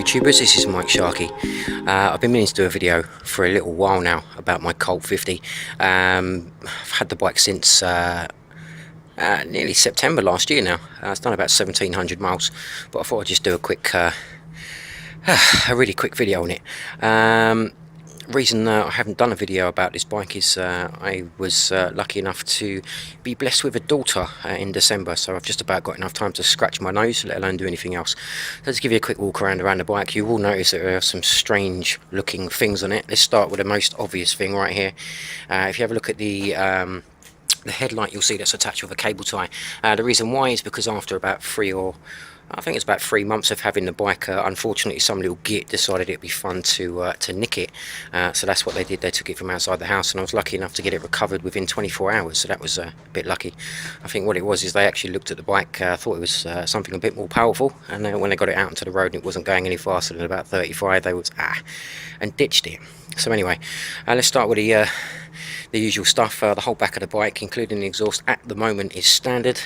YouTubers, this is Mike Sharkey. I've been meaning to do a video for a little while now about my Colt 50. I've had the bike since nearly September last year now. It's done about 1700 miles, but I thought I'd just do a quick, a really quick video on it. Reason I haven't done a video about this bike is I was lucky enough to be blessed with a daughter in December, so I've just about got enough time to scratch my nose, let alone do anything else. So let's give you a quick walk around the bike. You will notice that there are some strange looking things on it. Let's start with the most obvious thing right here. If you have a look at the headlight, you'll see that's attached with a cable tie. The reason why is because after about I think it's about 3 months of having the bike, unfortunately some little git decided it'd be fun to nick it, so that's what they did. They took it from outside the house, and I was lucky enough to get it recovered within 24 hours, so that was a bit lucky. I think what it was is they actually looked at the bike, thought it was something a bit more powerful, and when they got it out into the road and it wasn't going any faster than about 35, they was and ditched it. So anyway, let's start with the usual stuff. The whole back of the bike, including the exhaust, at the moment is standard.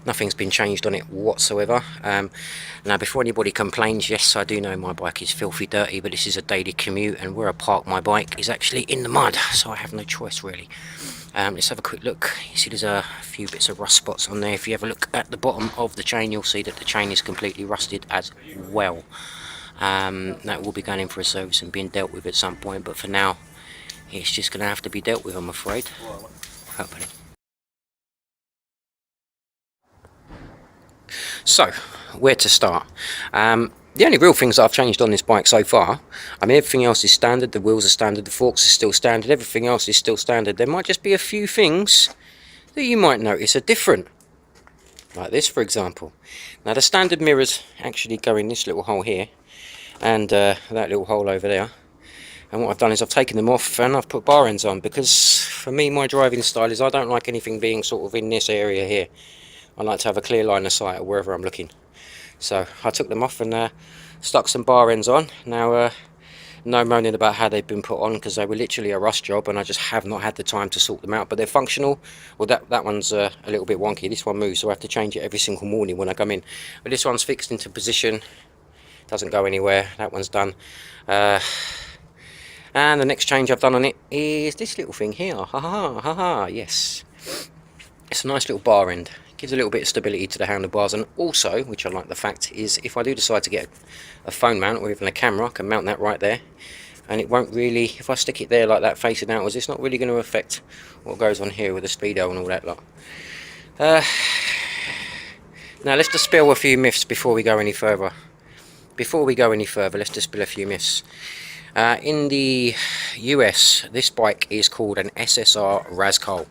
Nothing's been changed on it whatsoever. Now, before anybody complains, yes, I do know my bike is filthy dirty, but this is a daily commute, and where I park my bike is actually in the mud, so I have no choice really. Let's have a quick look. You see there's a few bits of rust spots on there. If you have a look at the bottom of the chain, you'll see that the chain is completely rusted as well. That will be going in for a service and being dealt with at some point, but for now it's just going to have to be dealt with, I'm afraid. Hopefully. So, where to start? The only real things I've changed on this bike so far, I mean, everything else is standard. The wheels are standard, the forks are still standard, everything else is still standard. There might just be a few things that you might notice are different. Like this, for example. Now, the standard mirrors actually go in this little hole here, and that little hole over there. And what I've done is I've taken them off and I've put bar ends on, because for me, my driving style is I don't like anything being sort of in this area here. I like to have a clear line of sight of wherever I'm looking. So I took them off and stuck some bar ends on. Now, no moaning about how they've been put on, because they were literally a rust job and I just have not had the time to sort them out. But they're functional. Well, that one's a little bit wonky. This one moves, so I have to change it every single morning when I come in. But this one's fixed into position. Doesn't go anywhere. That one's done. And the next change I've done on it is this little thing here. Ha ha ha ha. Yes, it's a nice little bar end. Gives a little bit of stability to the handlebars, and also, which I like the fact, is if I do decide to get a phone mount or even a camera, I can mount that right there, and it won't really, if I stick it there like that facing outwards, it's not really going to affect what goes on here with the speedo and all that lot. Now let's dispel a few myths before we go any further. Let's dispel a few myths. In the US, this bike is called an SSR Colt.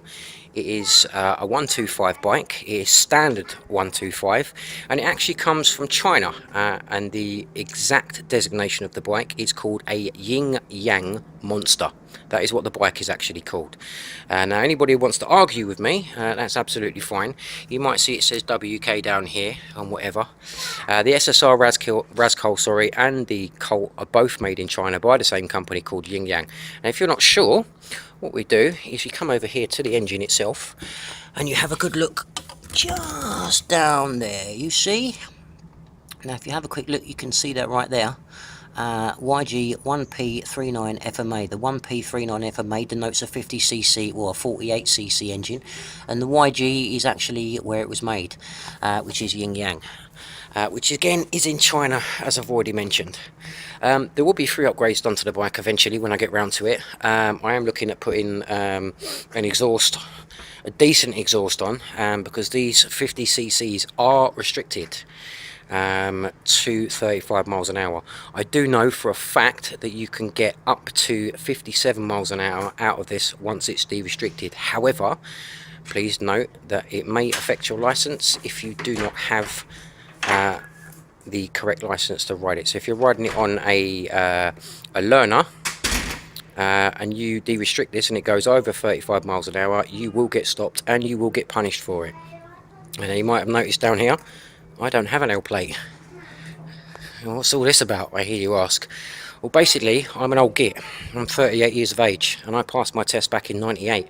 It is a 125 bike. It is standard 125, and it actually comes from China, and the exact designation of the bike is called a Yin Yang Monster. That is what the bike is actually called. Now, anybody who wants to argue with me, that's absolutely fine. You might see it says WK down here and whatever. The SSR Colt, and the Colt are both made in China by the same company called Yin Yang. And if you're not sure, what we do is you come over here to the engine itself and you have a good look just down there, you see. Now if you have a quick look, you can see that right there. YG 1P39 FMA. The 1P39 FMA denotes a 50cc or a 48cc engine, and the YG is actually where it was made, which is Yin Yang. Which again is in China, as I've already mentioned. There will be 3 upgrades done to the bike eventually when I get round to it. I am looking at putting an exhaust, a decent exhaust on, because these 50cc's are restricted to 35 miles an hour. I do know for a fact that you can get up to 57 miles an hour out of this once it's de-restricted. However, please note that it may affect your license if you do not have the correct license to ride it. So if you're riding it on a learner and you de-restrict this and it goes over 35 miles an hour, you will get stopped and you will get punished for it. And you might have noticed down here, I don't have an L plate. What's all this about, I hear you ask? Well, basically, I'm an old git. I'm 38 years of age, and I passed my test back in '98.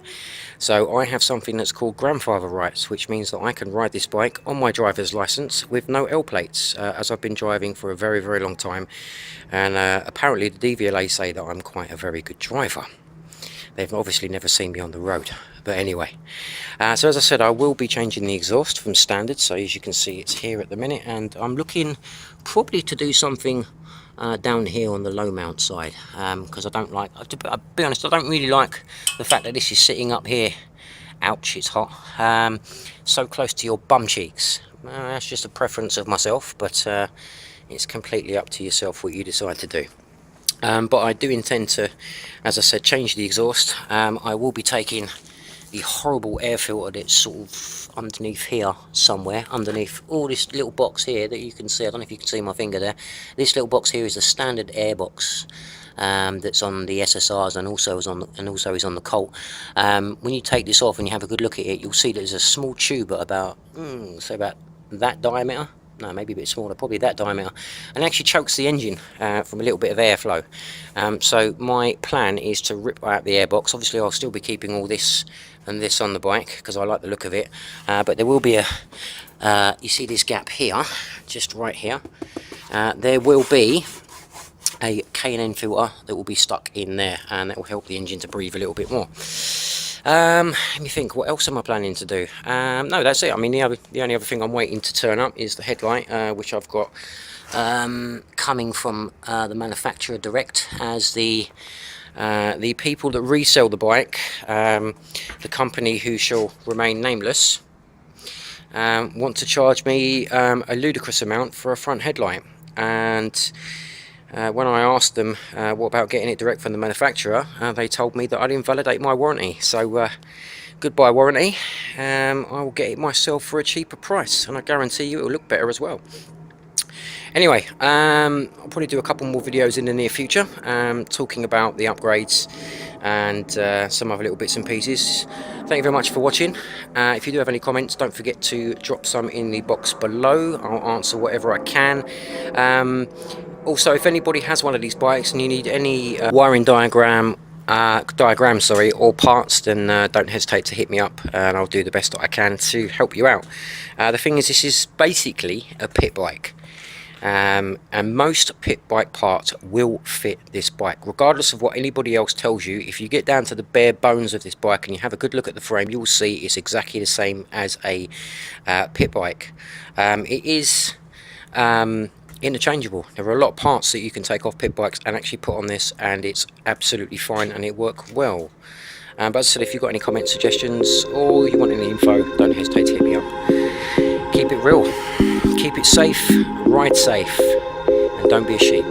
So I have something that's called grandfather rights, which means that I can ride this bike on my driver's license with no L plates, as I've been driving for a very, very long time. And apparently the DVLA say that I'm quite a very good driver. They've obviously never seen me on the road. But anyway, so as I said, I will be changing the exhaust from standard. So as you can see, it's here at the minute, and I'm looking probably to do something down here on the low mount side, because I don't like, I'll be honest, I don't really like the fact that this is sitting up here, ouch, it's hot, so close to your bum cheeks. That's just a preference of myself, but it's completely up to yourself what you decide to do. But I do intend to, as I said, change the exhaust. I will be taking the horrible air filter that's sort of underneath here somewhere, underneath all this little box here that you can see. I don't know if you can see my finger there. This little box here is a standard air box that's on the SSRs and also is on the Colt. When you take this off and you have a good look at it, you'll see that there's a small tube at about, say about that diameter. No, maybe a bit smaller, probably that diameter, and actually chokes the engine from a little bit of airflow. So my plan is to rip out the airbox. Obviously I'll still be keeping all this and this on the bike because I like the look of it, but there will be a, you see this gap here, just right here, there will be a K&N filter that will be stuck in there, and that will help the engine to breathe a little bit more. Let me think, what else am I planning to do? No, that's it. I mean, the only other thing I'm waiting to turn up is the headlight, which I've got coming from the manufacturer direct, as the people that resell the bike, the company who shall remain nameless, want to charge me a ludicrous amount for a front headlight. And when I asked them what about getting it direct from the manufacturer, they told me that I'd invalidate my warranty. So goodbye warranty. I will get it myself for a cheaper price, and I guarantee you it will look better as well. Anyway, I'll probably do a couple more videos in the near future, talking about the upgrades and some other little bits and pieces. Thank you very much for watching. If you do have any comments, don't forget to drop some in the box below. I'll answer whatever I can. Also, if anybody has one of these bikes and you need any wiring diagrams or parts, then don't hesitate to hit me up, and I'll do the best that I can to help you out. The thing is, this is basically a pit bike, and most pit bike parts will fit this bike, regardless of what anybody else tells you. If you get down to the bare bones of this bike and you have a good look at the frame, you'll see it's exactly the same as a pit bike. It is interchangeable. There are a lot of parts that you can take off pit bikes and actually put on this, and it's absolutely fine and it works well. But as I said, if you've got any comments, suggestions, or you want any info, don't hesitate to hit me up. Keep it real, keep it safe, ride safe, and don't be a sheep.